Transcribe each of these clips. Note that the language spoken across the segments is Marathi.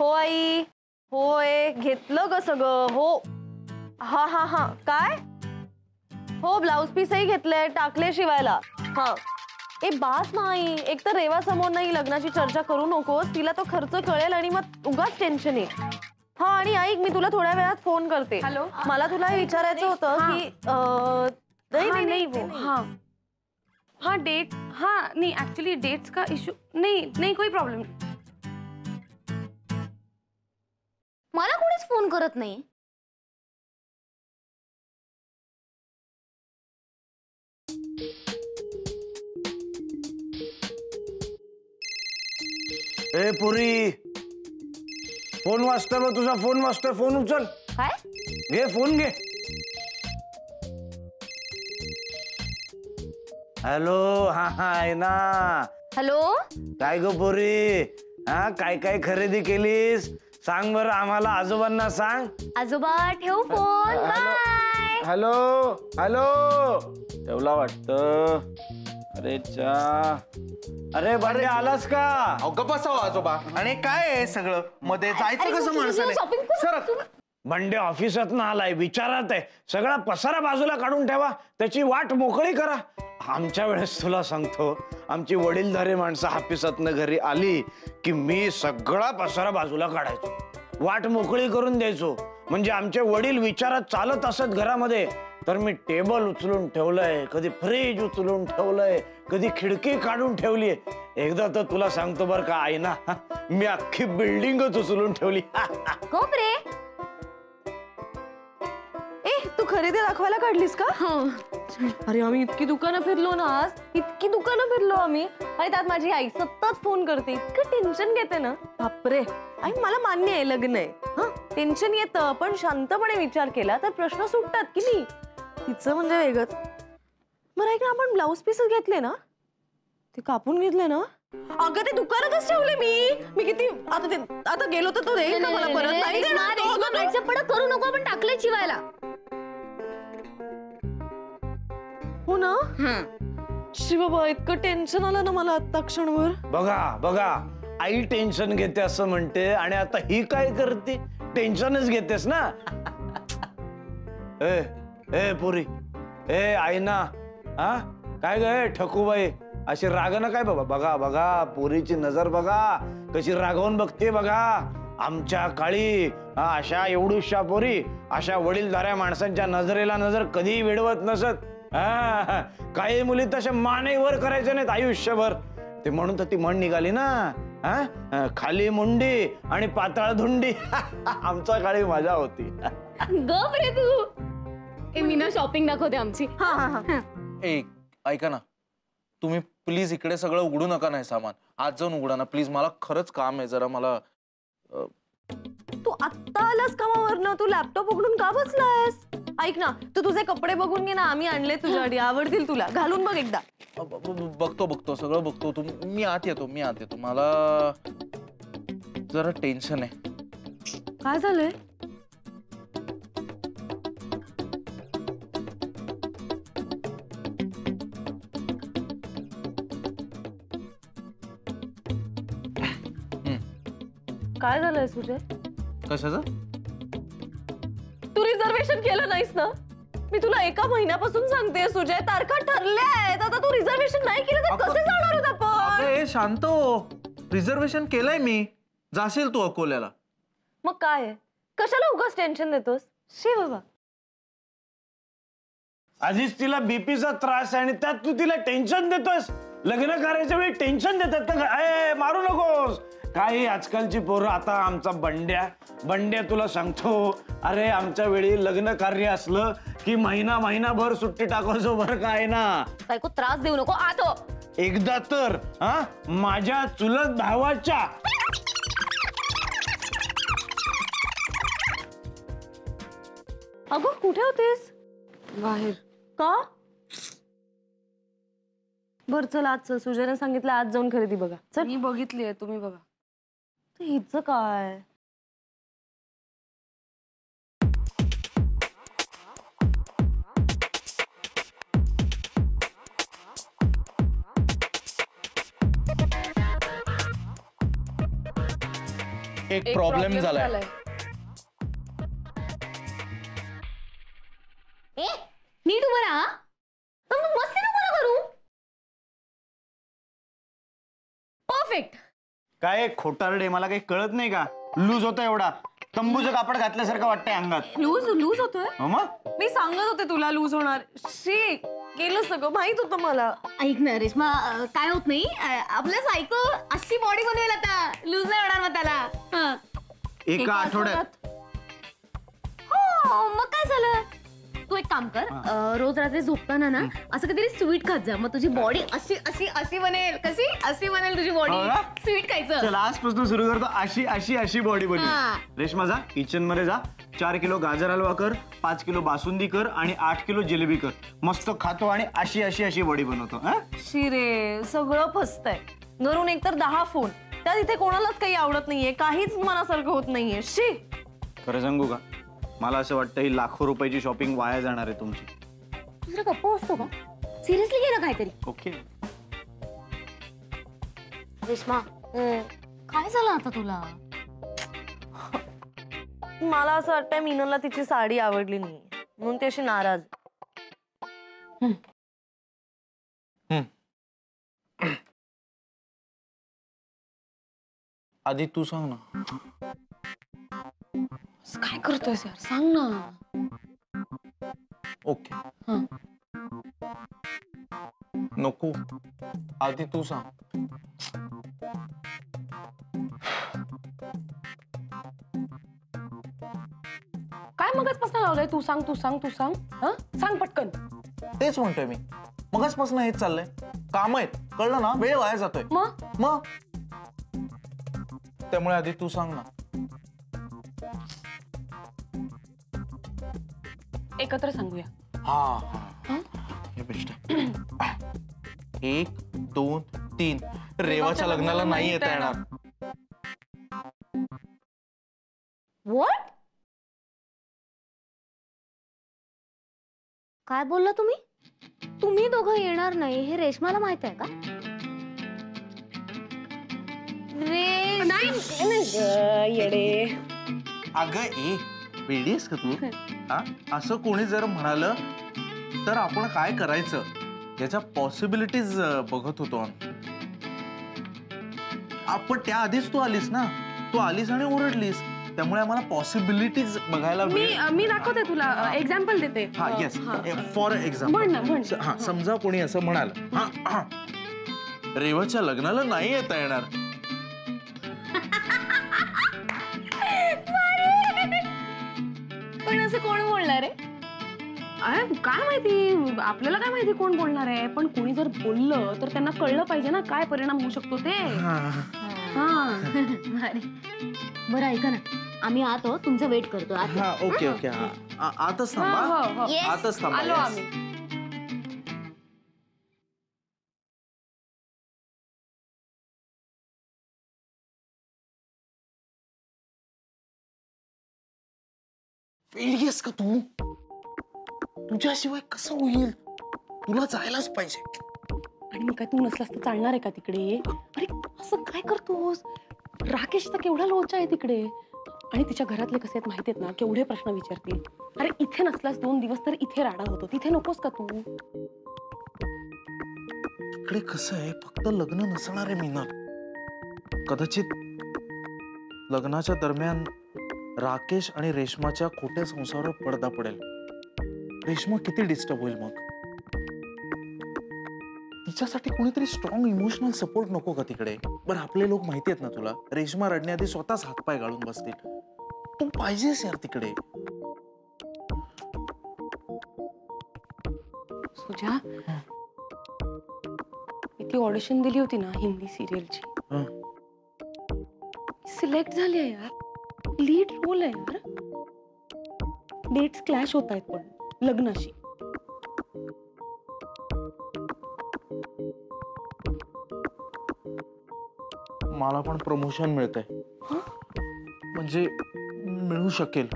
हो आई, होय घेतलं ग सगळं. हो हा हा हा काय हो, ब्लाउज पीसही घेतलंय, टाकले शिवायला. हा ए बास नाही, एक तर रेवा समोर नाही लग्नाची चर्चा करू नकोस, तिला तो खर्च कळेल आणि मग उगाच टेन्शन येईल. हा आणि ऐक, मी तुला थोड्या वेळात फोन करते. हॅलो, मला तुला हे विचारायचं होतं की हाँ डेट, हाँ नहीं एक्चुअली डेट्स का इशू नहीं नहीं कोई प्रॉब्लम नहीं. मला कोणीच फोन करत नाही. ए पुरी, फोन वाजतोय बघ तुझा, फोन वाजतोय, फोन उचल. काय? घे फोन घे. हॅलो, हा हा आहे ना. हॅलो, काय ग पोरी, हा काय काय खरेदी केलीस सांग बरं आम्हाला, आजोबांना सांग. आजोबा ठेव फोन. बाय. हॅलो हॅलो, ठेवला वाटतं. अरे चा, अरे बरे आलास का? अगं बसाव आजोबा. आणि काय आहे सगळं मध्ये जायचं कसं माणसाने? सर बंडे ऑफिसात ना आलाय, विचारात आहे, सगळा पसारा बाजूला काढून ठेवा, त्याची वाट मोकळी करा. आमच्या वेळेस तुला सांगतो, आमची वडीलधारी माणसं ऑफिसातनं घरी आली की मी सगळा पसारा बाजूला काढायचो, वाट मोकळी करून द्यायचो. म्हणजे आमचे वडील विचारात चालत असत घरामध्ये, तर मी टेबल उचलून ठेवलंय, कधी फ्रीज उचलून ठेवलंय, कधी खिडकी काढून ठेवलीये. एकदा तर तुला सांगतो बर का आई ना, मी अख्खी बिल्डिंगच उचलून ठेवली. गप रे. ए तू खरेदी दाखवायला काढलीस का? अरे आम्ही इतकी दुकानं फिरलो ना आज, इतकी दुकानं फिरलो आम्ही, आणि त्यात माझी आई सतत फोन करते, इतकं टेन्शन घेते ना. बापरे आई, मला मान्य आहे लग्न आहे, हा टेन्शन येतं, पण शांतपणे विचार केला तर प्रश्न सुटतात की नाही. तिचं म्हणजे वेगळंच. बरं ऐक ना, आपण ब्लाऊज पीसच घेतले ना, ते कापून घेतले ना? अगं ते दुकानातच ठेवले मी किती आता गेलो तर तो देईल का मला परत? नाही देणार तो. अगं व्हॉट्सअप करू नको, आपण टाकलंय शिवायला. हो ना. शिवबा इतकं टेन्शन आलं ना मला आता क्षणभर. बघा बघा, आई टेन्शन घेते असं म्हणते, आणि आता ही काय करते, टेन्शनच घेतेस ना. ए ए पुरी, ए आई ना, हा काय ग ठकूबाई, अशी रागणं काय बाबा? बघा बघा, पोरीची नजर बघा कशी रागवून बघते बघा. आमच्या काळी अशा एवढूशा पोरी अशा वडीलधाऱ्या माणसांच्या नजरेला नजर कधी वेडवत नसत. काही मुली तशा माने वर करायच्या नाहीत आयुष्यभर. ते म्हणून तर ती म्हण निघाली ना, खाली मुंडी आणि पाताळ धुंडी. आमच्या काळी मजा होती. गप रे तू. मी ना शॉपिंग दाखवते आमची. एक ऐका ना, तुम्ही प्लीज इकडे सगळं उघडू नका, नाही सामान आज जाऊन उघडा ना प्लीज, मला खरंच काम आहे जरा. मला तू आत्ता आलास कामावरनं, तू लॅपटॉप उघडून का बसलायस? ऐक ना, तू तुझे कपडे बघून घे ना, आम्ही आणले तुझ्यासाठी, आवडतील तुला, घालून बघ एकदा. बघतो सगळं बघतो. मी आत येतो मला जरा टेन्शन आहे. काय झालंय? काय झालंय सुजय? कशाचं? तू रिझर्वेशन केलं नाहीस ना? मी तुला एका महिन्यापासून सांगते सुजय, तारखा ठरल्या आहेत, आता तू रिझर्वेशन नाही केलं तर कसे जाणार होत आपण? अरे शांत हो, रिझर्वेशन केलंय मी, जाशील तू अकोल्याला. मग काय, कशाला उगाच टेन्शन देतोस? शे बाबा, आधीच तिला बीपीचा त्रास आहे आणि त्यात तू तिला टेन्शन देतोस. लग्न करायच्या वेळी टेन्शन देतात का? मारू नकोस. काही आजकालची पोरं, आता आमचा बंड्या तुला सांगतो, अरे आमच्या वेळी लग्न कार्य असलं की महिनाभर सुट्टी टाकायचो बरं काय ना. बायको त्रास देऊ नको आतो. एकदा तर माझ्या चुलत भावाच्या अगं कुठे होतेस? बाहेर. का? बर चल, आज चल, सुजयने सांगितलं आज जाऊन खरेदी बघा. चल. मी बघितली आहे, तुम्ही बघा. हिचं काय? एक प्रॉब्लेम झालाय. ए नीट उभं राहा. मग मस्ती नको करू. परफेक्ट. काय खोटारडे, मला काही कळत नाही का? लूज होतं एवढा, तंबूचं कापड घातल्यासारखं वाटतंय अंगात. लूज होतोय. हो मग मी सांगत होते तुला लूज होणार. शी केलं सगळं माहित होतं मला. ऐक ना रेश्मा, काय होत नाही. आपल्या सायको अशी बॉडी बनवेल आता. लूज नाही होणार मग त्याला. हा. एका आठवड्यात. हो मग काय झालं. तू एक काम कर, रोज रात्री झोपताना ना असं काहीतरी स्वीट खात जा. मग तुझी बॉडी अशी अशी अशी बनेल. कशी अशी बनेल तुझी बॉडी. हो का? स्वीट खायचं. चल आजपासून सुरू करतो. अशी अशी अशी बॉडी बनवी. हा. रेश्मा जा किचन मध्ये जा, 4 किलो गाजर हलवा कर, 5 किलो बासुंदी कर आणि 8 किलो जिलेबी कर. मस्त खातो आणि अशी अशी अशी बॉडी बनवतो. शिरे सगळं फसतंय. घरून एकतर 10 फोन, त्या तिथे कोणालाच काही आवडत नाहीये, काहीच मनासारखं होत नाहीये. शी. खरं सांगू का, मला असं वाटतं ही लाखो रुपयाची शॉपिंग वाया जाणार आहे तुमची. दुसरा गप्पा असतो का. सिरियसली घे ना काहीतरी. ओके. रेश्मा काय झालं आता तुला. मला असं वाटतंय मीनलला तिची साडी आवडली नाही म्हणून ती अशी नाराज. आधी तू सांग ना. काय करतोयस यार, सांग ना. ओके. नको, आधी तू सांग. काय मगचपासून लावलंय तू सांग तू सांग तू सांग. हं? सांग पटकन. तेच म्हणतोय मी, मगाचपासून हेच चाललंय. काम आहेत कळलं ना, वेळ वाया जातोय. मग त्यामुळे आधी तू सांग ना. एकत्र सांगूया. हा हे बेस्ट आहे. 1 2 3 रेवाच्या लग्नाला नाही येता येणार. व्हॉट. काय बोलला तुम्ही. तुम्ही दोघं येणार नाही हे रेश्माला माहित आहे का. येडे. अगं ए वेडीस का तू. असं कोणी जर म्हणालं तर आपण काय करायचं याच्या पॉसिबिलिटीज बघत होतो आम्ही. आपण त्या आधीच तू आलीस ना, तू आलीस आणि ओरडलीस, त्यामुळे आम्हाला पॉसिबिलिटीज बघायला मी दाखवते तुला, एक्झाम्पल देते. हा येस, फॉर एक्झाम्पल. म्हण ना, म्हण. हा समजा कोणी असं म्हणाल, रेवाच्या लग्नाला नाही येता येणार. पण असं कोण बोलणार आहे. अरे काय माहिती, आपल्याला काय माहिती कोण बोलणार आहे. पण कोणी जर बोललं तर त्यांना कळलं पाहिजे ना काय परिणाम होऊ शकतो ते. बरं ऐका ना, आम्ही आत आहोत, तुमचं वेट करतो. हा ओके ओके. आताच थांबा. आताच थांबा. आलो आम्ही. वेडीस का तू. तुझ्याशिवाय कसं होईल. तुला जायलाच पाहिजे. आणि मग काय तू नसलास तर चालणार आहे का तिकडे. अरे असं काय करतोस. राकेश तर केवढा लोचा आहे तिकडे. आणि तिच्या घरातले कसे आहेत माहिती आहेत ना, केवढे प्रश्न विचारतील. अरे इथे नसलास 2 दिवस तर इथे राडा होतो. तिथे नकोस का तू. इकडे कसं आहे, फक्त लग्न नसणार आहे मीना. कदाचित लग्नाच्या दरम्यान राकेश आणि रेश्माच्या खोट्या संसारावर पडदा पडेल. रेश्मा किती डिस्टर्ब होईल मग. तिच्यासाठी कोणीतरी स्ट्रॉंग इमोशनल सपोर्ट नको का तिकडे. बरं आपले लोक माहिती आहेत ना तुला, रेश्मा रडण्याआधी स्वतःच हातपाय गाळून बसतील. तू पाहिजेस यार तिकडे. सुजा, मी ती ऑडिशन दिली होती ना हिंदी सिरियलची, सिलेक्ट झाली आहे यार. लीड रोल आहे यार. डेट्स क्लॅश होत आहेत पण लग्नाशी. मला पण प्रमोशन मिळतंय. म्हणजे मिळू शकेल,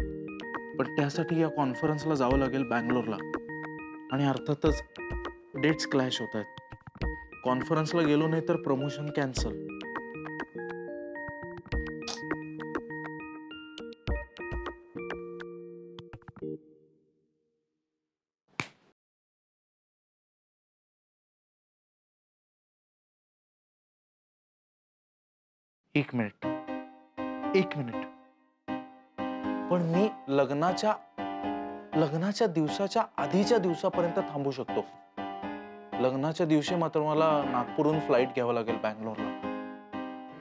पण त्यासाठी या कॉन्फरन्सला जावं लागेल बँगलोरला. आणि अर्थातच डेट्स क्लॅश होत आहेत. कॉन्फरन्सला गेलो नाही तर प्रमोशन कॅन्सल. एक मिनिट पण मी लग्नाच्या दिवसाच्या आधीच्या दिवसापर्यंत थांबू शकतो. लग्नाच्या दिवशी मात्र मला नागपूरहून फ्लाईट घ्यावं लागेल बँगलोरला.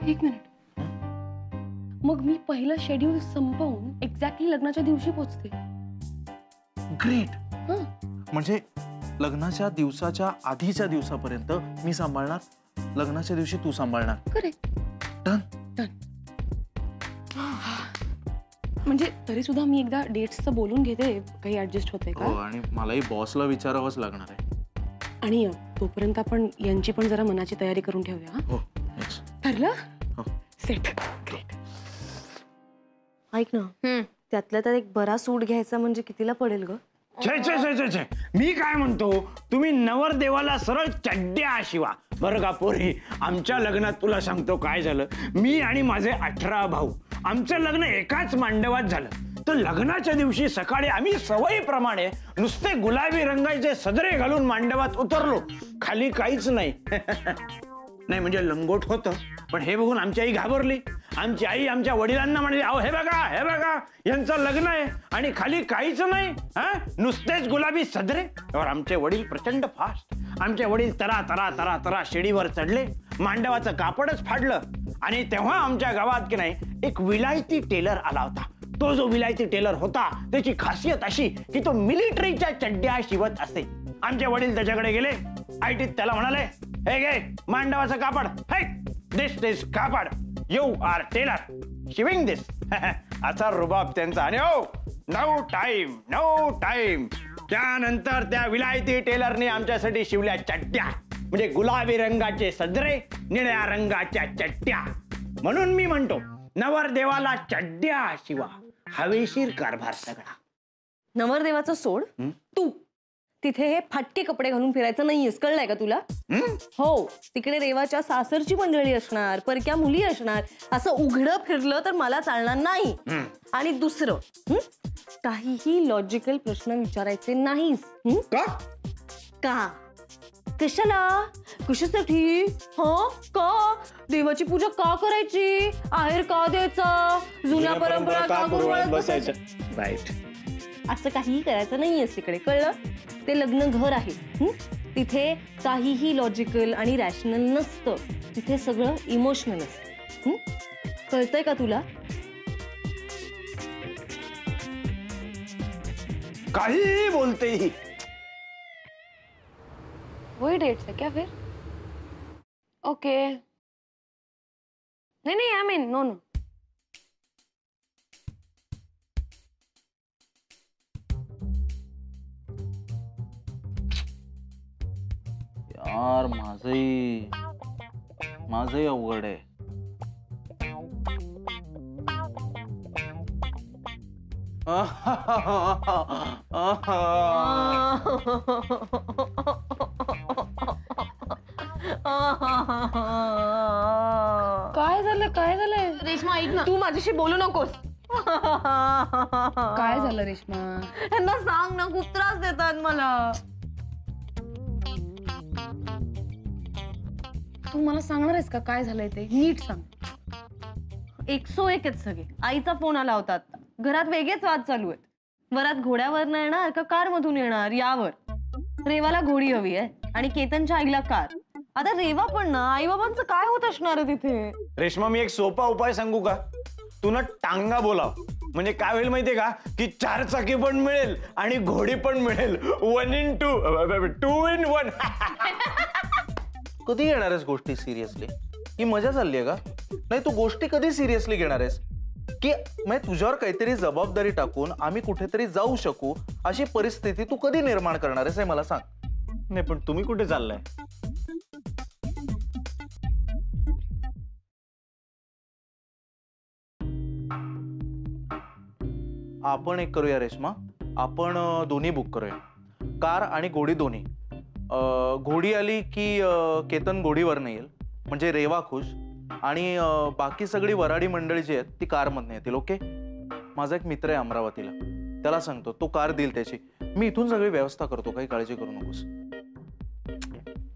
एक मिनिट. मग मी पहिलं शेड्यूल संपवून एक्झॅक्टली लग्नाच्या दिवशी पोहोचते. ग्रेट. हं. म्हणजे लग्नाच्या दिवसाच्या आधीच्या दिवसापर्यंत मी सांभाळणार, लग्नाच्या दिवशी तू सांभाळणार. करेक्ट. डन. म्हणजे तरी सुद्धा मी एकदा डेट्सचं बोलून घेते, काही ऍडजस्ट होते का. हो, आणि मलाही बॉसला विचारावंच लागणार आहे. आणि तोपर्यंत आपण यांची पण जरा मनाची तयारी करून ठेवूया. हं? हो yes. ठरलं. हो. सेट. ऐक ना, त्यातल्या त्यात एक बरा सूट घ्यायचा म्हणजे कितीला पडेल ग? छे छे छे छे छे, मी काय म्हणतो, तुम्ही नवरदेवाला सरळ चड्ड्या शिवा बरं का पोरी. आमच्या लग्नात तुला सांगतो काय झालं, मी आणि माझे 18 भाऊ, आमचं लग्न एकाच मांडवात झालं. तर लग्नाच्या दिवशी सकाळी आम्ही सवयीप्रमाणे नुसते गुलाबी रंगाचे सदरे घालून मांडवात उतरलो. खाली काहीच नाही. नाही म्हणजे लंगोट होतं, पण हे बघून आमची आई घाबरली. आमची आई आमच्या वडिलांना म्हणाली, अहो हे बघा यांचं लग्न आहे आणि खाली काहीच नाही, हा नुसतेच गुलाबी सदरे. तर आमचे वडील प्रचंड फास्ट. आमचे वडील तरा तरा तरा तरा शिडीवर चढले, मांडवाचं कापडच फाडलं. आणि तेव्हा आमच्या गावात की नाही एक विलायती टेलर आला होता. तो जो विलायती टेलर होता त्याची खासियत अशी की तो मिलिटरीच्या चड्ड्या शिवत असे. आमचे वडील त्याच्याकडे गेले, आयटीत त्याला म्हणाले, हे घे मांडवाचं कापड, दिस कापड, यू आर टेलर शिविंग दिस. असा रुबाब त्यांचा. आणि नो टाइम. त्यानंतर त्या विलायती टेलरने आमच्यासाठी शिवल्या चड्ड्या, म्हणजे गुलाबी रंगाचे सदरे, निळ्या रंगाच्या चड्ड्या. म्हणून मी म्हणतो, नवरदेवाला चड्ड्या शिवा, हवेशीर कारभार सगळा. नवरदेवाचं सोड, तू तिथे हे फाटके कपडे घालून फिरायचं नाहीयेस, कळलंय का तुला? हो, तिकडे रेवाच्या सासरची मंडळी असणार, परक्या मुली असणार. असं उघडं फिरलं तर मला चालणार नाही. आणि दुसरं, काहीही लॉजिकल प्रश्न विचारायचे नाहीस. का? कशाला? कशासाठी? का? देवाची पूजा का करायची? आहेर का द्यायचा? जुन्या परंपरा का गुरवाळत बसायच्या? राईट. असं काहीही करायचं नाहीयेस तिकडे, कळलं? ते लग्न घर आहे. तिथे काहीही लॉजिकल आणि रॅशनल नसतं. तिथे सगळं इमोशनल असतं. कळतंय का तुला? काहीही बोलते ही. वही डेट्स है क्या फिर? ओके. नहीं आई मीन नो. यार माझंही अवघड आहे. काय झालं रेश्मा ऐक ना. तू माझ्याशी बोलू नकोस. काय झालं रेश्मा? त्यांना सांग ना, खूप त्रास देतात मला. तू मला सांगणार आहेस का काय झालंय ते? नीट सांग. 101 आहेत सगळे. आईचा फोन आला होता. घरात वेगळेच वाद चालू आहेत. वरात घोड्यावर येणार का कार मधून येणार यावर. रेवाला घोडी हवी आहे आणि केतनच्या आईला कार. आता रेवा पण ना, आई बाबांचं काय होत असणार आहे तिथे? रेश्मा, मी एक सोपा उपाय सांगू का? तू ना टांगा बोलाव, म्हणजे काय होईल माहितीये का, की 4 चाकी पण मिळेल आणि घोडी पण मिळेल. 1 in 2, 2 in 1. कधी घेणार आहेस गोष्टी सिरियसली? ही मजा चालली आहे का? नाही, तू गोष्टी कधी सिरियसली घेणार आहेस? की म्हणजे तुझ्यावर काहीतरी जबाबदारी टाकून आम्ही कुठेतरी जाऊ शकू अशी परिस्थिती तू कधी निर्माण करणार आहेस हे मला सांग. नाही पण तुम्ही कुठे चाललाय? आपण एक करूया रेश्मा, आपण दोन्ही बुक करूया, कार आणि घोडी दोन्ही. घोडी आली की केतन घोडीवर येईल, म्हणजे रेवा खुश, आणि बाकी सगळी वराडी मंडळी जी आहेत ती कारमधनं येतील. ओके? माझा एक मित्र आहे अमरावतीला, त्याला सांगतो, तो कार देईल त्याची. मी इथून सगळी व्यवस्था करतो, काही काळजी करू नकोस.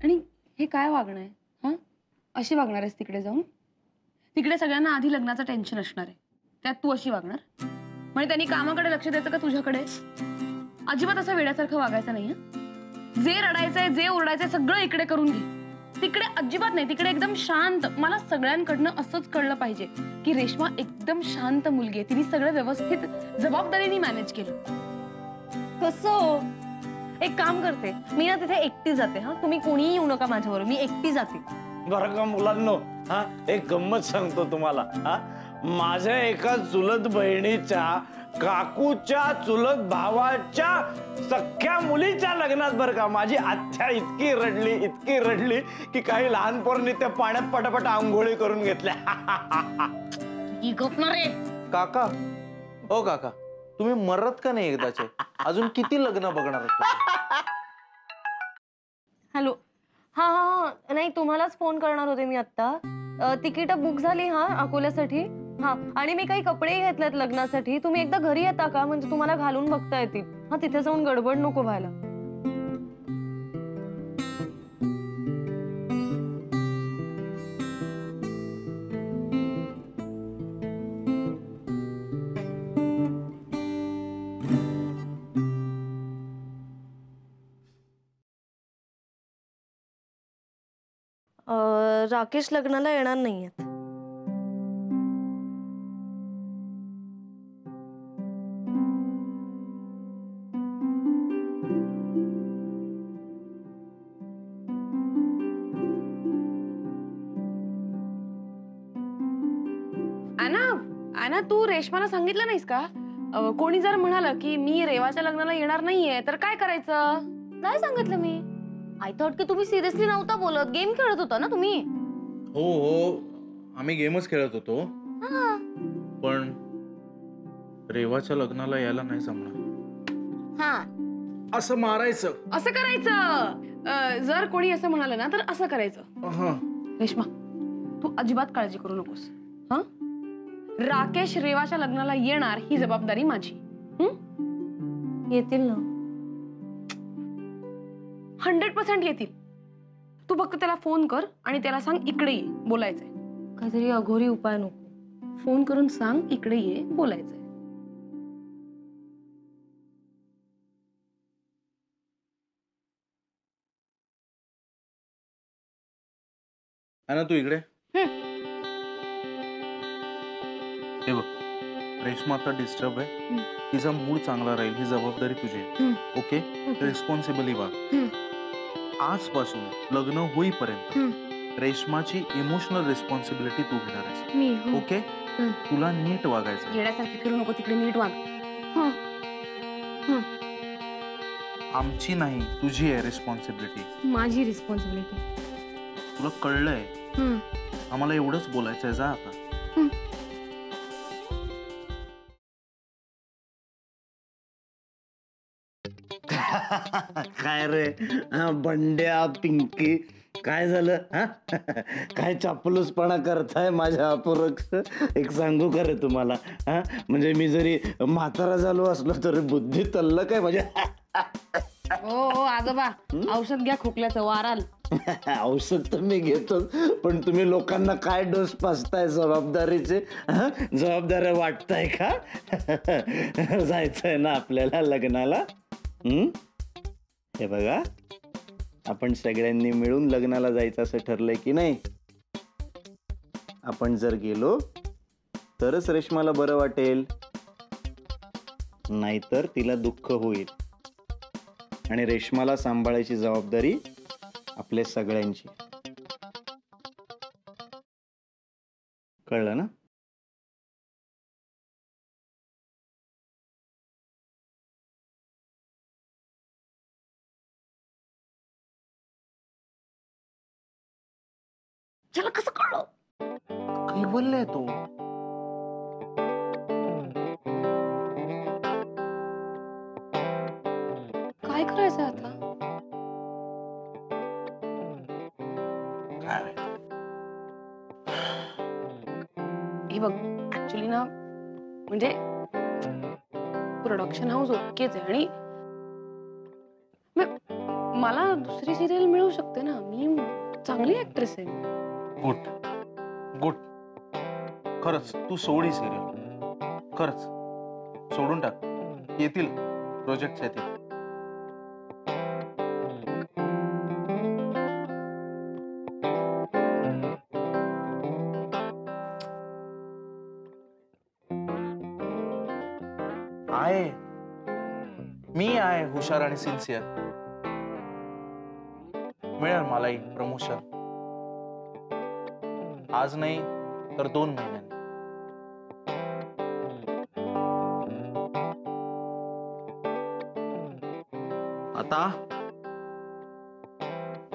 आणि हे काय वागणं आहे? हा, अशी वागणार आहेस तिकडे जाऊन? तिकडे सगळ्यांना आधी लग्नाचं टेन्शन असणार आहे, त्यात तू अशी वागणार? म्हणजे त्यांनी कामाकडे लक्ष द्यायचं का तुझ्याकडे? अजिबात असं वेड्यासारखं वागायचं नाही हं? जे रडायचंय जे ओरडायचंय सगळं इकडे करून घे. तिकडे अजिबात नाही, तिकडे एकदम शांत. मला सगळ्यांकडनं असंच कळलं पाहिजे की रेश्मा एकदम शांत मुलगी आहे, तिने सगळं व्यवस्थित जबाबदारीने मॅनेज केलं. कसं? एक काम करते मी ना, तिथे एकटी जाते. हा, तुम्ही कोणीही येऊ नका माझ्याबरोबर, मी एकटी जाते. बरं का मुलांनो, हा एक गंमत सांगतो तुम्हाला. हा, माझ्या एका चुलत बहिणीच्या काकूच्या चुलत भावाच्या सख्या मुलीच्या लग्नात बरं का माझी आत्या इतकी रडली की काही लहान पोरांनी त्या पाण्यात पटापट आंघोळी करून घेतल्या. ही गपणार रे. काका, ओ काका, तुम्ही मरत का नाही एकदाचे? अजून किती लग्न बघणार तुम्ही? हॅलो. हा हा हा, नाही तुम्हालाच फोन करणार होते मी आत्ता. तिकीट बुक झाली हा अकोल्यासाठी. हा, आणि मी काही कपडे घेतलेत लग्नासाठी. तुम्ही एकदा घरी येता का? म्हणजे तुम्हाला घालून बघता येतील. हा, तिथे जाऊन गडबड नको व्हायला. राकेश लग्नाला येणार नाहीयेत. आना, तू रेश्माला सांगितलं नाहीस का? कोणी जर म्हणालं की मी रेवाच्या लग्नाला येणार नाहीये तर काय करायचं? नाही सांगितलं मी. आय थॉट की तुम्ही सिरियसली नव्हता बोलत, गेम खेळत होता ना तुम्ही. हो हो, आम्ही गेमच खेळत होतो. पण रेवाच्या लग्नाला यायला नाही जमणार. हा, असं मारायचं, असं करायचं. जर कोणी असं म्हणालं ना तर असं करायचं. रेश्मा, तू अजिबात काळजी करू नकोस. हा, राकेश रेवाच्या लग्नाला येणार ही जबाबदारी माझी. येतील ना? 100% येतील. तू फक्त त्याला फोन कर आणि त्याला सांग इकडे ये, बोलायचंय. काहीतरी अघोरी उपाय नको. फोन करून सांग इकडे ये, बोलायचंय. ना तू इकडे. हे बघ, रेश्मा आता डिस्टर्ब आहे. तिचा मूड चांगला राहील ही जबाबदारी तुझी आहे. ओके, रिस्पॉन्सिबली वाग. आजपासून लग्न होईपर्यंत रेश्माची इमोशनल रिस्पॉन्सिबिलिटी तू घेणार आहेस. मी ओके, तुला नीट वागायचं. येण्यासारखी करू नको, तिकडे नीट वाग. आमची नाही, तुझी आहे रिस्पॉन्सिबिलिटी. माझी रिस्पॉन्सिबिलिटी. तुला कळलंय? आम्हाला एवढंच बोलायचंय. जा आता. काय रे बंड्या पिंकी, काय झालं? हा, काय चापलूसपणा करताय माझ्या अपुरक्ष? एक सांगू का रे तुम्हाला? हा, म्हणजे मी जरी म्हातारा झालो असलो तरी बुद्धी तल्ल काय माझ्या. हो आजोबा, औषध घ्या खोकल्याचं, वाराल. औषध तर मी घेतो, पण तुम्ही लोकांना काय डोस पाजताय जबाबदारीचे? जबाबदाऱ्या वाटताय का? जायचंय ना आपल्याला लग्नाला. हे बघा, आपण सगळ्यांनी मिळून लग्नाला जायचं असं ठरलंय की नाही? आपण जर गेलो तरच रेश्माला बरं वाटेल, नाहीतर तिला दुःख होईल. आणि रेश्माला सांभाळायची जबाबदारी आपल्या सगळ्यांची. कळलं ना? त्याला कसं कळलं? कैवल्य तो. काय करायचं आता? हे बघ, ऍक्च्युली ना, म्हणजे प्रोडक्शन हाऊस ओकेच आहे आणि मला दुसरी सिरियल मिळू शकते ना. मी चांगली ऍक्ट्रेस आहे. Good good. खरंच तू सोड ही सिरियल. खरंच सोडून टाक. येतील प्रोजेक्ट येतील. आहे मी आहे हुशार आणि सिन्सिअर. मिळेल मलाही प्रमोशन. आज नाही तर 2 महिन्यांनी. आता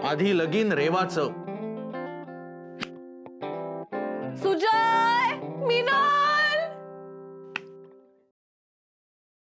आधी लगीन रेवाचं